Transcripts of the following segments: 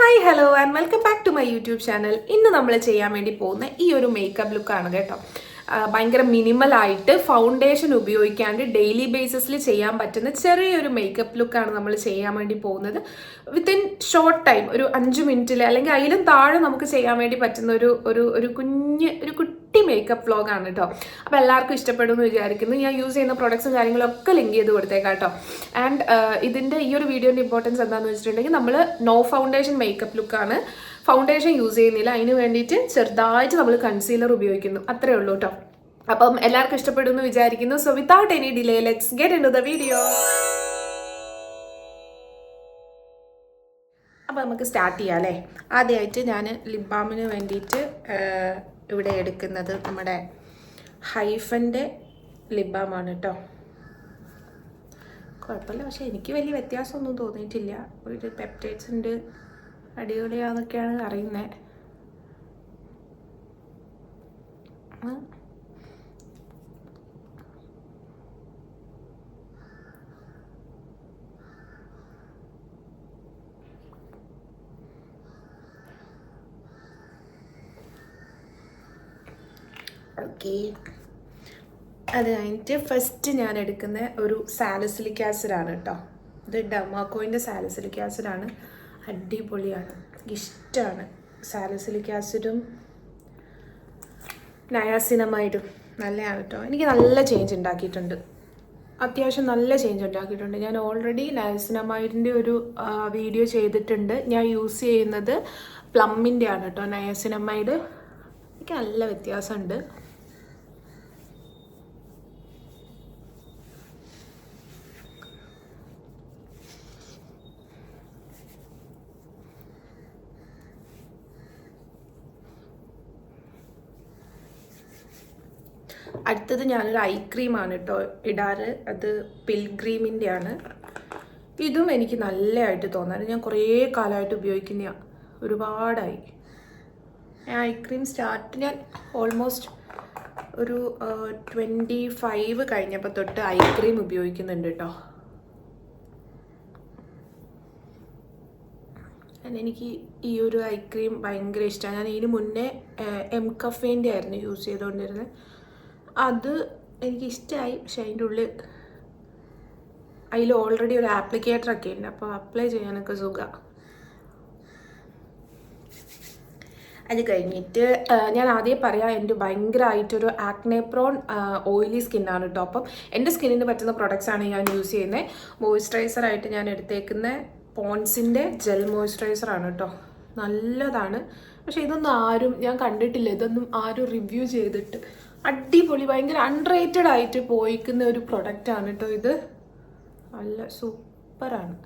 Hi hello and welcome back to my YouTube channel. ഇന്ന് നമ്മൾ ചെയ്യാൻ വേണ്ടി പോകുന്ന ഈ ഒരു മേക്കപ്പ് ലുക്കാണ് കേട്ടോ. ഭയങ്കര മിനിമലായിട്ട് ഫൗണ്ടേഷൻ ഉപയോഗിക്കാണ്ട് ഡെയിലി ബേസിസിൽ ചെയ്യാൻ പറ്റുന്ന ചെറിയൊരു മേക്കപ്പ് ലുക്കാണ് നമ്മൾ ചെയ്യാൻ വേണ്ടി പോകുന്നത്. വിത്തിൻ ഷോർട്ട് ടൈം, ഒരു 5 മിനിറ്റിൽ അല്ലെങ്കിൽ അതിലും താഴെ നമുക്ക് ചെയ്യാൻ വേണ്ടി പറ്റുന്ന ഒരു കുട്ടി മേക്കപ്പ് വ്ലോഗാണ് കേട്ടോ. അപ്പോൾ എല്ലാവർക്കും ഇഷ്ടപ്പെടുമെന്ന് വിചാരിക്കുന്നു. ഞാൻ യൂസ് ചെയ്യുന്ന പ്രൊഡക്ട്സും കാര്യങ്ങളൊക്കെ ലിങ്ക് ചെയ്ത് കൊടുത്തേക്കാം കേട്ടോ. ആൻഡ് ഇതിൻ്റെ ഈ ഒരു വീഡിയോൻ്റെ ഇമ്പോർട്ടൻസ് എന്താണെന്ന് വെച്ചിട്ടുണ്ടെങ്കിൽ നമ്മൾ നോ ഫൗണ്ടേഷൻ മേക്കപ്പ് ലുക്കാണ്. ഫൗണ്ടേഷൻ യൂസ് ചെയ്യുന്നില്ല, അതിന് വേണ്ടിയിട്ട് ചെറുതായിട്ട് നമ്മൾ കൺസീലർ ഉപയോഗിക്കുന്നു, അത്രേ ഉള്ളൂ കേട്ടോ. അപ്പം എല്ലാവർക്കും ഇഷ്ടപ്പെടുമെന്ന് വിചാരിക്കുന്നു. So without any delay let's get into the video. അപ്പോൾ നമുക്ക് സ്റ്റാർട്ട് ചെയ്യാം അല്ലേ. ആദ്യമായിട്ട് ഞാൻ ലിപ് ബാമിന് വേണ്ടിയിട്ട് ഇവിടെ എടുക്കുന്നത് നമ്മുടെ ഹൈഫൻ്റെ ലിപ് ബാമാണ് കേട്ടോ. കുഴപ്പമില്ല, പക്ഷെ എനിക്ക് വലിയ വ്യത്യാസമൊന്നും തോന്നിയിട്ടില്ല. ഒരു പെപ്റ്റൈഡ്സ് ഉണ്ട്, അടിപൊളിയാന്നൊക്കെയാണ് അറിയുന്നത്. ഓക്കെ, അത് കഴിഞ്ഞിട്ട് ഫസ്റ്റ് ഞാൻ എടുക്കുന്ന ഒരു സാലിസിലിക് ആസിഡാണ് കേട്ടോ. ഇത് ഡെർമാക്കോയിൻ്റെ സാലിസിലിക് ആസിഡാണ്, അടിപൊളിയാണ്, ഇഷ്ടമാണ്. സാലിസിലിക് ആസിഡും നയാസിനമൈഡും നല്ലതാണ് കേട്ടോ. എനിക്ക് നല്ല ചേഞ്ച് ഉണ്ടാക്കിയിട്ടുണ്ട്, അത്യാവശ്യം നല്ല ചേഞ്ച് ഉണ്ടാക്കിയിട്ടുണ്ട്. ഞാൻ ഓൾറെഡി നയാസിനമൈഡിൻ്റെ ഒരു വീഡിയോ ചെയ്തിട്ടുണ്ട്. ഞാൻ യൂസ് ചെയ്യുന്നത് പ്ലമ്മിൻ്റെ ആണ് കേട്ടോ നയാസിനമൈഡ്. എനിക്ക് നല്ല വ്യത്യാസമുണ്ട്. അടുത്തത് ഞാനൊരു ഐ ക്രീമാണ് കേട്ടോ ഇടാറ്. അത് പിൽഗ്രീമിൻ്റെ ആണ്. ഇതും എനിക്ക് നല്ലതായിട്ട് തോന്നാറ്. ഞാൻ കുറേ കാലമായിട്ട് ഉപയോഗിക്കുന്നതാണ്, ഒരുപാടായി. ഐ ക്രീം ഞാൻ ഓൾമോസ്റ്റ് ഒരു 25 കഴിഞ്ഞപ്പോൾ തൊട്ട് ഐ ക്രീം ഉപയോഗിക്കുന്നുണ്ട് കേട്ടോ. എനിക്ക് ഈ ഒരു ഐ ക്രീം ഭയങ്കര ഇഷ്ടമാണ്. ഞാൻ ഇതിന് മുന്നേ എം കഫേൻ്റെ ആയിരുന്നു യൂസ് ചെയ്തുകൊണ്ടിരുന്നത്. അത് എനിക്കിഷ്ടമായി, പക്ഷെ അതിൻ്റെ ഉള്ളിൽ അതിൽ ഓൾറെഡി ഒരു ആപ്ലിക്കേറ്ററൊക്കെ ഉണ്ട്, അപ്പോൾ അപ്ലൈ ചെയ്യാനൊക്കെ സുഖമാണ്. അത് കഴിഞ്ഞിട്ട് ഞാൻ ആദ്യം പറയാം, എൻ്റെ ഭയങ്കരമായിട്ടൊരു ആക്നെ പ്രോൺ ഓയിലി സ്കിന്നാണ് കേട്ടോ. അപ്പം എൻ്റെ സ്കിന്നിന് പറ്റുന്ന പ്രൊഡക്ട്സാണ് ഞാൻ യൂസ് ചെയ്യുന്നത്. മോയ്സ്ചറൈസറായിട്ട് ഞാൻ എടുത്തേക്കുന്ന പോൺസിൻ്റെ ജെൽ മോയ്സ്ചറൈസറാണ് കേട്ടോ. നല്ലതാണ്, പക്ഷേ ഇതൊന്നും ഞാൻ കണ്ടിട്ടില്ല, ഇതൊന്നും ആരും റിവ്യൂ ചെയ്തിട്ട്. അടിപൊളി, ഭയങ്കര അൺറേറ്റഡ് ആയിട്ട് പോയിക്കുന്ന ഒരു പ്രൊഡക്റ്റാണ് കേട്ടോ ഇത്. നല്ല സൂപ്പറാണ്.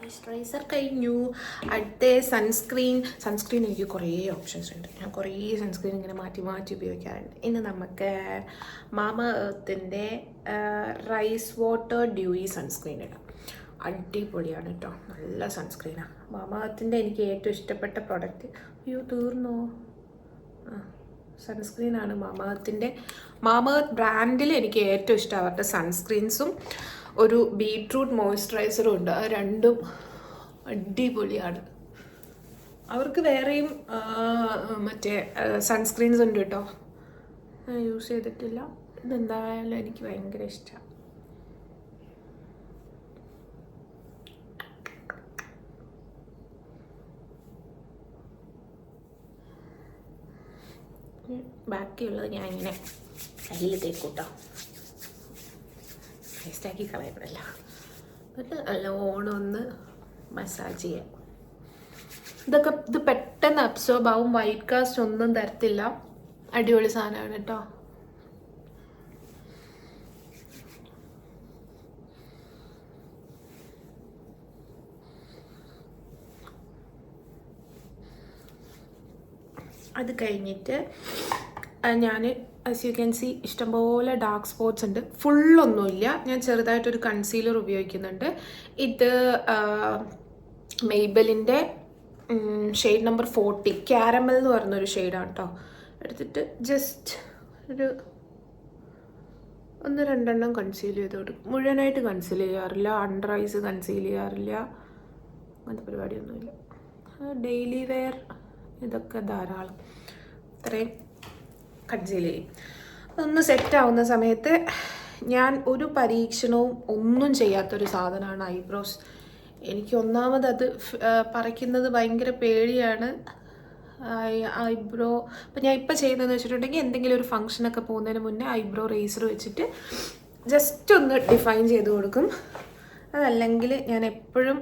മോയ്സ്ചറൈസർ കഴിഞ്ഞു. അടുത്ത സൺസ്ക്രീൻ എനിക്ക് കുറേ ഓപ്ഷൻസ് ഉണ്ട്. ഞാൻ കുറേ സൺസ്ക്രീൻ ഇങ്ങനെ മാറ്റി മാറ്റി ഉപയോഗിക്കാറുണ്ട്. ഇന്ന് നമുക്ക് മാമ എർത്തിൻ്റെ റൈസ് വാട്ടർ ഡ്യൂയി സൺസ്ക്രീൻ ഇടാം. അടിപൊളിയാണ് കേട്ടോ, നല്ല സൺസ്ക്രീനാണ്. മാമ എർത്തിൻ്റെ എനിക്ക് ഏറ്റവും ഇഷ്ടപ്പെട്ട പ്രൊഡക്റ്റ്, തീർന്നോ, സൺസ്ക്രീനാണ് മാമ എർത്തിൻ്റെ. മാമ എർത്ത് ബ്രാൻഡിൽ എനിക്ക് ഏറ്റവും ഇഷ്ടം അവരുടെ സൺസ്ക്രീൻസും ഒരു ബീട്രൂട്ട് മോയ്സ്ചറൈസറും ഉണ്ട്. അത് രണ്ടും അടിപൊളിയാണ്. അവർക്ക് വേറെയും മറ്റേ സൺസ്ക്രീൻസ് ഉണ്ട് കേട്ടോ, ഞാൻ യൂസ് ചെയ്തിട്ടില്ല. ഇതെന്തായാലും എനിക്ക് ഭയങ്കര ഇഷ്ടമാണ്. ബാക്കിയുള്ളത് ഞാൻ ഇങ്ങനെ കയ്യിൽ തേക്കൂട്ടോ, വേസ്റ്റാക്കി കളയപ്പെടില്ല. എന്നിട്ട് നല്ലോണം ഒന്ന് മസാജ് ചെയ്യാം. ഇത് പെട്ടെന്ന് അബ്സോർബ് ആവും, വൈറ്റ് കാസ്റ്റ് ഒന്നും തരത്തില്ല. അടിപൊളി സാധനമാണ് കേട്ടോ. അത് കഴിഞ്ഞിട്ട് ഞാൻ ആസ് യു ക്യാൻ സി ഇഷ്ടംപോലെ ഡാർക്ക് സ്പോട്ട്സ് ഉണ്ട്. ഫുള്ളൊന്നുമില്ല, ഞാൻ ചെറുതായിട്ടൊരു കൺസീലർ ഉപയോഗിക്കുന്നുണ്ട്. ഇത് മെയ്ബലിൻ്റെ ഷെയ്ഡ് നമ്പർ 40 ക്യാരമൽ എന്ന് പറഞ്ഞൊരു ഷെയ്ഡാണ് കേട്ടോ. എടുത്തിട്ട് ജസ്റ്റ് ഒരു 1-2 കൺസീൽ ചെയ്ത് കൊടുക്കും. മുഴുവനായിട്ട് കൺസീൽ ചെയ്യാറില്ല, അണ്ടർ ഐസ് കൺസീൽ ചെയ്യാറില്ല, അങ്ങനത്തെ പരിപാടിയൊന്നുമില്ല. ഡെയിലി വെയർ ഇതൊക്കെ ധാരാളം. ഇത്രയും കൺസീൽ ചെയ്യും. അതൊന്ന് സെറ്റാവുന്ന സമയത്ത് ഞാൻ ഒരു പരീക്ഷണവും ഒന്നും ചെയ്യാത്തൊരു സാധനമാണ് ഐബ്രോസ്. എനിക്ക് ഒന്നാമത് അത് പറിക്കുന്നത് ഭയങ്കര പേടിയാണ്. ഐബ്രോ അപ്പം ഞാൻ ഇപ്പം ചെയ്യുന്നതെന്ന് വെച്ചിട്ടുണ്ടെങ്കിൽ എന്തെങ്കിലും ഒരു ഫംഗ്ഷനൊക്കെ പോകുന്നതിന് മുന്നേ ഐബ്രോ റേസർ വെച്ചിട്ട് ജസ്റ്റ് ഒന്ന് ഡിഫൈൻ ചെയ്ത് കൊടുക്കും. അതല്ലെങ്കിൽ ഞാൻ എപ്പോഴും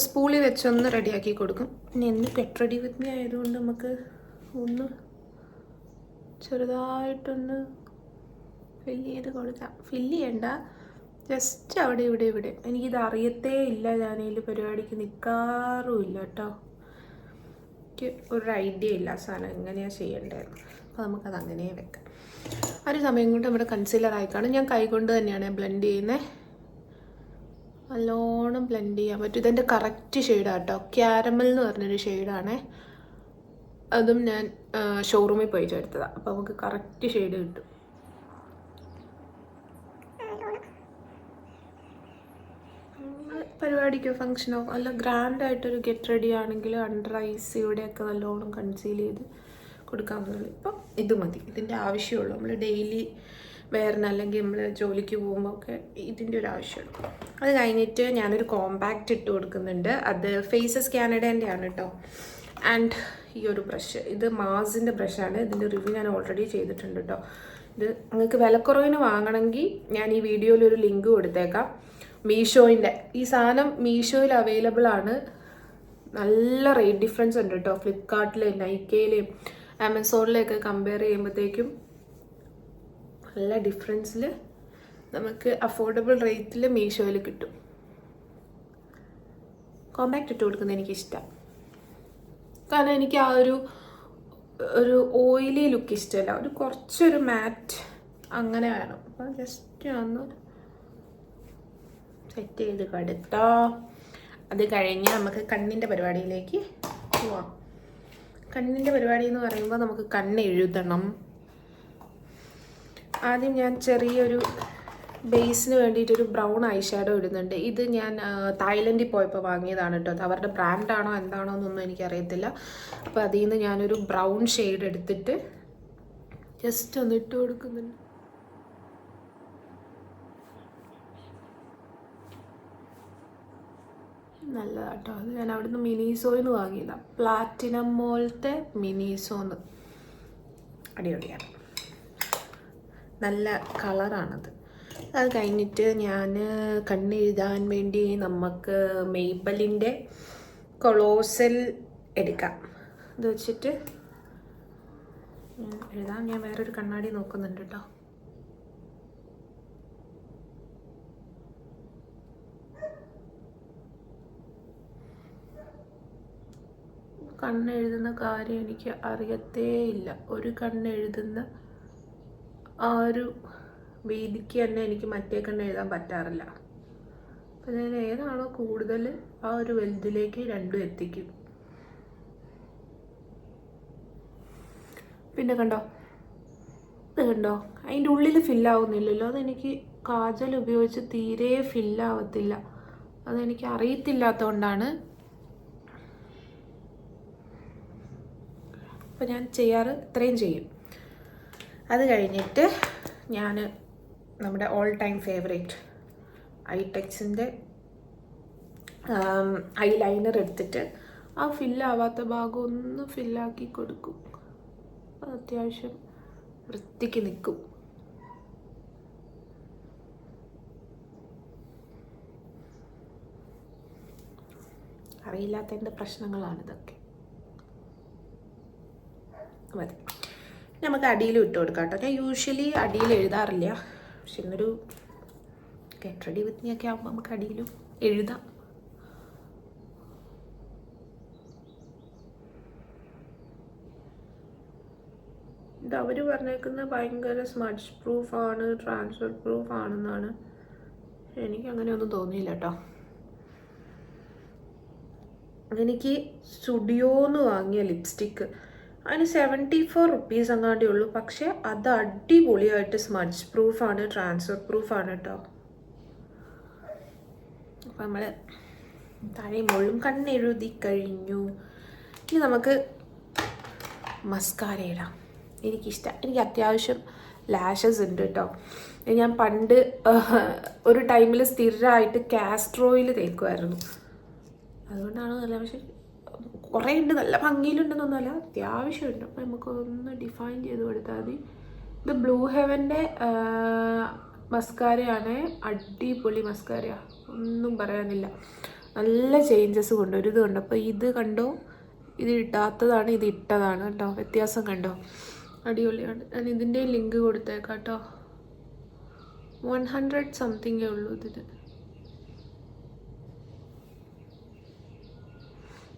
സ്പൂളിൽ വെച്ചൊന്ന് റെഡിയാക്കി കൊടുക്കും. പിന്നെ എന്ന് ഗെറ്റ് റെഡി വിത്ത് മീ ആയതുകൊണ്ട് നമുക്ക് ഒന്ന് ചെറുതായിട്ടൊന്ന് ഫില്ല് ചെയ്ത് കൊടുക്കാം. ഫില്ല് ചെയ്യണ്ട, ജസ്റ്റ് അവിടെ ഇവിടെ. എനിക്കിത് അറിയത്തേ ഇല്ല, ഞാനതിൽ പരിപാടിക്ക് നിൽക്കാറുമില്ല കേട്ടോ. എനിക്ക് ഒരു ഐഡിയ ഇല്ല സാധനം എങ്ങനെയാണ് ചെയ്യേണ്ടതെന്ന്. അപ്പോൾ നമുക്കത് അങ്ങനെ വെക്കാം. ഒരു സമയം കൊണ്ട് നമ്മുടെ കൺസീലർ ആയിക്കാണ്. ഞാൻ കൈകൊണ്ട് തന്നെയാണ് ബ്ലെൻഡ് ചെയ്യുന്നത്. നല്ലോണം ബ്ലെൻഡ് ചെയ്യാൻ പറ്റും. ഇതെൻ്റെ കറക്റ്റ് ഷെയ്ഡാണ് കേട്ടോ. ക്യാരമൽ എന്ന് പറഞ്ഞൊരു ഷെയ്ഡാണേ. അതും ഞാൻ ഷോറൂമിൽ പോയി ചേർത്തതാണ്. അപ്പോൾ നമുക്ക് കറക്റ്റ് ഷെയ്ഡ് കിട്ടും. പരിപാടിക്കോ ഫംഗ്ഷനോ അല്ല ഗ്രാൻഡായിട്ടൊരു ഗെറ്റ് റെഡി ആണെങ്കിൽ അണ്ടർ ഐസ് ഇവിടെയൊക്കെ നല്ലോണം കൺസീൽ ചെയ്ത് കൊടുക്കാവുന്നതുള്ളൂ. ഇപ്പം ഇത് മതി, ഇതിൻ്റെ ആവശ്യമുള്ളൂ. നമ്മൾ ഡെയിലി വെയറിന് അല്ലെങ്കിൽ നമ്മൾ ജോലിക്ക് പോകുമ്പോൾ ഒക്കെ ഇതിൻ്റെ ഒരു ആവശ്യമുള്ളൂ. അത് കഴിഞ്ഞിട്ട് ഞാനൊരു കോമ്പാക്റ്റ് ഇട്ട് കൊടുക്കുന്നുണ്ട്. അത് ഫേസസ് കാനഡേൻ്റെ ആണ് കേട്ടോ. ആൻഡ് ഈ ഒരു ബ്രഷ്, ഇത് മാസിൻ്റെ ബ്രഷാണ്. ഇതിൻ്റെ റിവ്യൂ ഞാൻ ഓൾറെഡി ചെയ്തിട്ടുണ്ട് കേട്ടോ. ഇത് നിങ്ങൾക്ക് വിലക്കുറവിന് വാങ്ങണമെങ്കിൽ ഞാൻ ഈ വീഡിയോയിൽ ഒരു ലിങ്ക് കൊടുത്തേക്കാം. മീഷോയിൻ്റെ ഈ സാധനം മീഷോയിൽ അവൈലബിൾ ആണ്. നല്ല റേറ്റ് ഡിഫറൻസ് ഉണ്ട് കേട്ടോ. ഫ്ലിപ്കാർട്ടിലെയും നൈക്കയിലെയും ആമസോണിലെയൊക്കെ കമ്പയർ ചെയ്യുമ്പോഴത്തേക്കും നല്ല ഡിഫറൻസിൽ നമുക്ക് അഫോർഡബിൾ റേറ്റിൽ മീഷോയിൽ കിട്ടും. കോമ്പാക്റ്റ് ഇട്ട് കൊടുക്കുന്നത് എനിക്കിഷ്ടമാണ്. കാരണം എനിക്ക് ആ ഒരു ഓയിലി ലുക്ക് ഇഷ്ടമല്ല. ഒരു കുറച്ചൊരു മാറ്റ് അങ്ങനെ വേണം. അപ്പം ജസ്റ്റ് ഒന്ന് സെറ്റ് ചെയ്ത് കൊടുത്തോ. അത് കഴിഞ്ഞ് നമുക്ക് കണ്ണിൻ്റെ പരിപാടിയിലേക്ക് പോവാം. കണ്ണിൻ്റെ പരിപാടി എന്ന് പറയുമ്പോൾ നമുക്ക് കണ്ണ് എഴുതണം. ആദ്യം ഞാൻ ചെറിയൊരു ബേസിന് വേണ്ടിയിട്ടൊരു ബ്രൗൺ ഐ ഷാഡോ ഇടുന്നുണ്ട്. ഇത് ഞാൻ തായ്ലൻഡിൽ പോയപ്പോൾ വാങ്ങിയതാണ് കേട്ടോ. അത് അവരുടെ ബ്രാൻഡാണോ എന്താണോ എന്നൊന്നും എനിക്കറിയത്തില്ല. അപ്പോൾ അതിൽ നിന്ന് ഞാനൊരു ബ്രൗൺ ഷെയ്ഡ് എടുത്തിട്ട് ജസ്റ്റ് ഒന്ന് ഇട്ട് കൊടുക്കുന്നുണ്ട്. നല്ലതാട്ടോ. അത് ഞാൻ അവിടുന്ന് മിനിസോയിൽ വാങ്ങിയതാണ്. പ്ലാറ്റിനം മോളത്തെ മിനിസോന്ന്. അടിപൊളിയാണ്, നല്ല കളറാണത്. അത് കഴിഞ്ഞിട്ട് ഞാൻ കണ്ണെഴുതാൻ വേണ്ടി നമുക്ക് മെയ്ബലിൻ്റെ കൊളോസൽ എടുക്കാം. ഇത് വെച്ചിട്ട് എഴുതാൻ ഞാൻ വേറൊരു കണ്ണാടി നോക്കുന്നുണ്ട് കേട്ടോ. കണ്ണെഴുതുന്ന കാര്യം എനിക്ക് അറിയത്തേ ഇല്ല. ഒരു കണ്ണെഴുതുന്ന ആ ഒരു വീതിക്ക് തന്നെ എനിക്ക് മറ്റേ കണ്ണ് എഴുതാൻ പറ്റാറില്ല. അപ്പം ഞാൻ ഏതാണോ കൂടുതൽ ആ ഒരു വലുതിലേക്ക് രണ്ടും എത്തിക്കും. പിന്നെ കണ്ടോ, ഇത് കണ്ടോ, അതിൻ്റെ ഉള്ളിൽ ഫില്ലാവുന്നില്ലല്ലോ. അതെനിക്ക് കാജൽ ഉപയോഗിച്ച് തീരെ ഫില്ലാവത്തില്ല. അതെനിക്ക് അറിയത്തില്ലാത്തതുകൊണ്ടാണ്. അപ്പോൾ ഞാൻ ചെയ്യാറ് ഇത്രയും ചെയ്യും. അത് കഴിഞ്ഞിട്ട് ഞാൻ നമ്മുടെ ഓൾ ടൈം ഫേവറേറ്റ് ഐടെക്സിൻ്റെ ഐലൈനർ എടുത്തിട്ട് ആ ഫില്ലാവാത്ത ഭാഗം ഒന്ന് ഫില്ലാക്കി കൊടുക്കും. അത് അത്യാവശ്യം വൃത്തിക്ക് നിൽക്കും. അറിയില്ലാത്തതിൻ്റെ പ്രശ്നങ്ങളാണിതൊക്കെ. മതി. നമുക്ക് അടിയിൽ ഇട്ട് കൊടുക്കാം കേട്ടോ. ഞാൻ യൂഷ്വലി അടിയിൽ എഴുതാറില്ല, പക്ഷെ ഇന്നൊരു ഗെറ്റ് റെഡി വിത്ത് മീ ഒക്കെ ആകുമ്പോൾ നമുക്ക് അടിയിലും എഴുതാം. ഇത് അവർ പറഞ്ഞേക്കുന്നത് ഭയങ്കര സ്മഡ്ജ് പ്രൂഫാണ്, ട്രാൻസ്ഫർ പ്രൂഫ് ആണെന്നാണ്. എനിക്ക് അങ്ങനെയൊന്നും തോന്നിയില്ല കേട്ടോ. എനിക്ക് സ്റ്റുഡിയോന്ന് വാങ്ങിയ ലിപ്സ്റ്റിക്ക്, അതിന് 74 റുപ്പീസ് അങ്ങാണ്ടേ ഉള്ളൂ. പക്ഷെ അത് അടിപൊളിയായിട്ട് സ്മഡ്ജ് പ്രൂഫാണ്, ട്രാൻസ്ഫർ പ്രൂഫാണ് കേട്ടോ. അപ്പം നമ്മൾ താഴെയും മുകളിലും കണ്ണെഴുതി കഴിഞ്ഞു. ഇനി നമുക്ക് മസ്കാര ഇടാം. എനിക്ക് അത്യാവശ്യം ലാഷസ് ഉണ്ട് കേട്ടോ. ഞാൻ പണ്ട് ഒരു ടൈമിൽ സ്ഥിരമായിട്ട് കാസ്റ്റർ ഓയിൽ തേക്കുമായിരുന്നു. അതുകൊണ്ടാണ് നല്ല, പക്ഷേ കുറേ ഉണ്ട്, നല്ല ഭംഗിയിലുണ്ടെന്നൊന്നുമല്ല, അത്യാവശ്യമുണ്ട്. അപ്പം നമുക്കൊന്ന് ഡിഫൈൻ ചെയ്ത് കൊടുത്താൽ മതി. ഇത് ബ്ലൂ ഹെവൻ്റെ മസ്കാരയാണ്, അടിപൊളി മസ്കാരയാണ്, ഒന്നും പറയാനില്ല. നല്ല ചേഞ്ചസ് കൊണ്ടുവരും. ഇത് കണ്ടോ, അപ്പോൾ ഇത് കണ്ടോ, ഇത് ഇടാത്തതാണ്, ഇത് ഇട്ടതാണ് കേട്ടോ, വ്യത്യാസം കണ്ടോ, അടിപൊളിയാണ്. ഞാൻ ഇതിൻ്റെ ലിങ്ക് കൊടുത്തേക്കാം കേട്ടോ. 100 സംതിങ്ങേ ഉള്ളൂ ഇതിന്.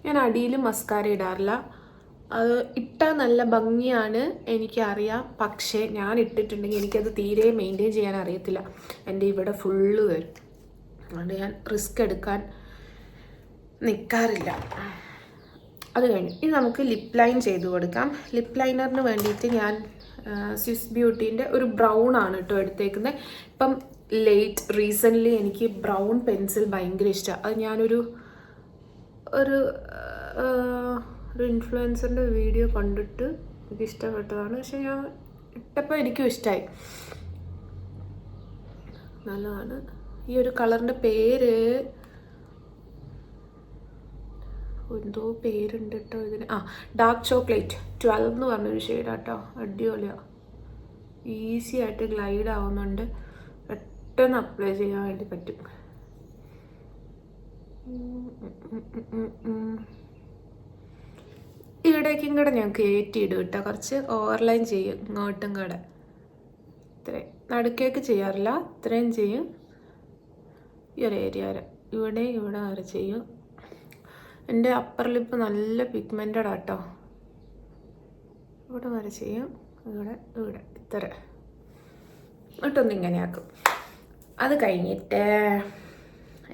ഞാൻ അടിയിൽ മസ്കാര ഇടാറില്ല, അത് ഇട്ടാൽ നല്ല ഭംഗിയാണ് എനിക്കറിയാം. പക്ഷേ ഞാൻ ഇട്ടിട്ടുണ്ടെങ്കിൽ എനിക്കത് തീരെ മെയിൻറ്റെയിൻ ചെയ്യാൻ അറിയത്തില്ല, എൻ്റെ ഇവിടെ ഫുള്ള് വരും. അതുകൊണ്ട് ഞാൻ റിസ്ക് എടുക്കാൻ നിൽക്കാറില്ല. അത് കഴിഞ്ഞു ഇനി നമുക്ക് ലിപ്പ് ലൈൻ ചെയ്ത് കൊടുക്കാം. ലിപ്പ് ലൈനറിന് വേണ്ടിയിട്ട് ഞാൻ സ്വിസ് ബ്യൂട്ടീൻ്റെ ഒരു ബ്രൗൺ ആണ് കേട്ടോ എടുത്തേക്കുന്നത്. ഇപ്പം റീസെൻ്റ്ലി എനിക്ക് ബ്രൗൺ പെൻസിൽ ഭയങ്കര ഇഷ്ടമാണ്. അത് ഞാനൊരു ഇൻഫ്ലുവൻസറിൻ്റെ വീഡിയോ കണ്ടിട്ട് എനിക്ക് ഇഷ്ടപ്പെട്ടതാണ്. പക്ഷെ ഞാൻ ഇട്ടപ്പോൾ എനിക്കും ഇഷ്ടമായി, നല്ലതാണ്. ഈ ഒരു കളറിൻ്റെ പേര് എന്തോ പേരുണ്ട് കേട്ടോ ഇതിന്. ഡാർക്ക് ചോക്ലേറ്റ് 12 എന്ന് പറഞ്ഞൊരു ഷെയ്ഡാട്ടോ, അടിപൊളിയാണ്. ഈസി ആയിട്ട് ഗ്ലൈഡ് ആവുന്നുണ്ട്, പെട്ടെന്ന് അപ്ലൈ ചെയ്യാൻ വേണ്ടി പറ്റും. ഇവിടേക്കും കൂടെ ഞാൻ കയറ്റിയിടും കേട്ടോ, കുറച്ച് ഓവർലൈൻ ചെയ്യും ഇങ്ങോട്ടും കൂടെ. ഇത്രയും നടുക്കേക്ക് ചെയ്യാറില്ല, ഇത്രയും ചെയ്യും. ഈ ഒരു ഏരിയ വരെ, ഇവിടെ വരെ ചെയ്യും. എൻ്റെ അപ്പർ ലിപ്പ് നല്ല പിഗ്മെൻറ്റഡ് ആട്ടോ, ഇവിടെ വരെ ചെയ്യും, ഇവിടെ ഇത്ര എന്നിട്ടൊന്ന് ഇങ്ങനെയാക്കും. അത് കഴിഞ്ഞിട്ട്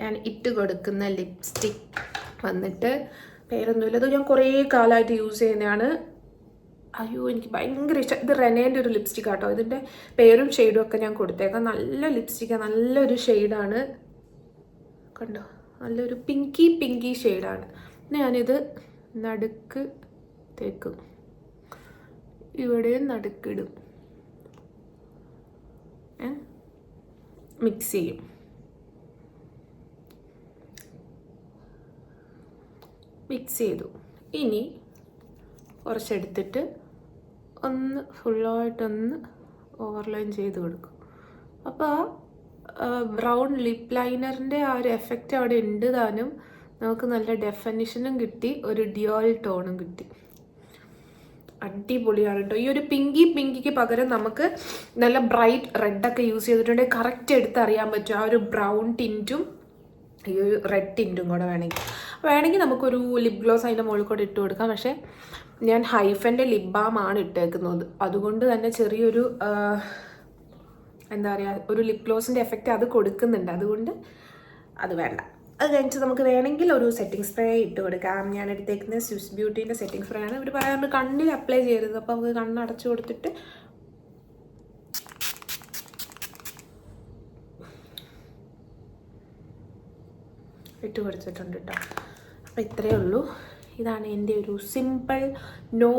ഞാൻ ഇട്ട് കൊടുക്കുന്ന ലിപ്സ്റ്റിക് വന്നിട്ട് പേരൊന്നുമില്ല, അത് ഞാൻ കുറേ കാലമായിട്ട് യൂസ് ചെയ്യുന്നതാണ്. അയ്യോ എനിക്ക് ഭയങ്കര ഇഷ്ടം. ഇത് റെനേൻ്റെ ഒരു ലിപ്സ്റ്റിക് ആട്ടോ, ഇതിൻ്റെ പേരും ഷെയ്ഡും ഒക്കെ ഞാൻ കൊടുത്തേക്കാം. നല്ല ലിപ്സ്റ്റിക്കാണ്, നല്ലൊരു ഷെയ്ഡാണ് കണ്ടോ, നല്ലൊരു പിങ്കി ഷെയ്ഡാണ്. ഞാനിത് നടുക്ക് തേക്കും, ഇവിടെയും നടുക്കിടും, മിക്സ് ചെയ്യും. മിക്സ് ചെയ്തു. ഇനി കുറച്ചെടുത്തിട്ട് ഒന്ന് ഫുള്ളായിട്ടൊന്ന് ഓവർലൈൻ ചെയ്ത് കൊടുക്കും. അപ്പോൾ ബ്രൗൺ ലിപ്പ് ലൈനറിൻ്റെ ആ ഒരു എഫക്റ്റ് അവിടെ ഉണ്ട് താനും. നമുക്ക് നല്ല ഡെഫിനിഷനും കിട്ടി, ഒരു ഡിയോൾ ടോണും കിട്ടി. അടിപൊളിയാണ് കേട്ടോ. ഈ ഒരു പിങ്കിക്ക് പകരം നമുക്ക് നല്ല ബ്രൈറ്റ് റെഡൊക്കെ യൂസ് ചെയ്തിട്ടുണ്ടെങ്കിൽ കറക്റ്റ് എടുത്തറിയാൻ പറ്റും ആ ഒരു ബ്രൗൺ ടിൻറ്റും ഈ ഒരു റെഡ് ടിൻറ്റും കൂടെ വേണമെങ്കിൽ നമുക്കൊരു ലിപ് ഗ്ലോസ് അതിൻ്റെ മുകളിൽ കൂടെ ഇട്ട് കൊടുക്കാം. പക്ഷേ ഞാൻ ഹൈഫൻ്റെ ലിപ് ബാമാണ് ഇട്ടേക്കുന്നത്, അതുകൊണ്ട് തന്നെ ചെറിയൊരു എന്താ പറയുക, ഒരു ലിപ് ഗ്ലോസിൻ്റെ എഫക്റ്റ് അത് കൊടുക്കുന്നുണ്ട്, അതുകൊണ്ട് അത് വേണ്ട. അത് കഴിഞ്ഞിട്ട് നമുക്ക് വേണമെങ്കിൽ ഒരു സെറ്റിംഗ് സ്പ്രേ ഇട്ട് കൊടുക്കാം. ഞാൻ എടുത്തേക്കുന്നത് സ്വിസ് ബ്യൂട്ടീൻ്റെ സെറ്റിംഗ് സ്പ്രേ ആണ്. ഇവർ പറയാറുണ്ട് കണ്ണിൽ അപ്ലൈ ചെയ്യരുത്, അപ്പോൾ നമുക്ക് കണ്ണടച്ചു കൊടുത്തിട്ട് ഇട്ട് കൊടുത്തിട്ടുണ്ട് കേട്ടോ. അപ്പോൾ ഇത്രയേ ഉള്ളൂ. ഇതാണ് എൻ്റെ ഒരു simple no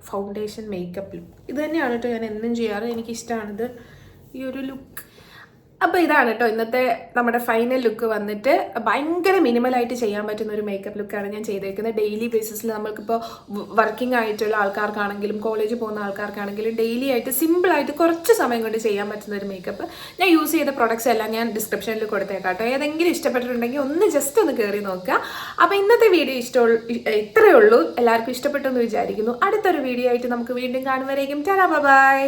foundation makeup look. ഇത് തന്നെയാണ് കേട്ടോ ഞാൻ എന്നും ചെയ്യാറ്, എനിക്കിഷ്ടമാണിത് ഈ ഒരു ലുക്ക്. അപ്പോൾ ഇതാണ് കേട്ടോ ഇന്നത്തെ നമ്മുടെ ഫൈനൽ ലുക്ക് വന്നിട്ട്. ഭയങ്കര മിനിമലായിട്ട് ചെയ്യാൻ പറ്റുന്ന ഒരു മേക്കപ്പ് ലുക്കാണ് ഞാൻ ചെയ്തേക്കുന്നത്. ഡെയിലി ബേസിസിൽ നമ്മൾക്കിപ്പോൾ വർക്കിംഗ് ആയിട്ടുള്ള ആൾക്കാർക്കാണെങ്കിലും കോളേജിൽ പോകുന്ന ആൾക്കാർക്കാണെങ്കിലും ഡെയിലി ആയിട്ട് സിമ്പിളായിട്ട് കുറച്ച് സമയം കൊണ്ട് ചെയ്യാൻ പറ്റുന്ന ഒരു മേക്കപ്പ്. ഞാൻ യൂസ് ചെയ്ത പ്രൊഡക്ട്സ് എല്ലാം ഞാൻ ഡിസ്ക്രിപ്ഷനിൽ കൊടുത്തേക്കാം കേട്ടോ. ഏതെങ്കിലും ഇഷ്ടപ്പെട്ടിട്ടുണ്ടെങ്കിൽ ഒന്ന് ജസ്റ്റ് ഒന്ന് കയറി നോക്കുക. അപ്പോൾ ഇന്നത്തെ വീഡിയോ ഇത്രയേ ഉള്ളൂ. എല്ലാവർക്കും ഇഷ്ടപ്പെട്ടു എന്ന് വിചാരിക്കുന്നു. അടുത്തൊരു വീഡിയോ ആയിട്ട് നമുക്ക് വീണ്ടും കാണുമ്പോഴേക്കും ടാറ്റാ ബൈ.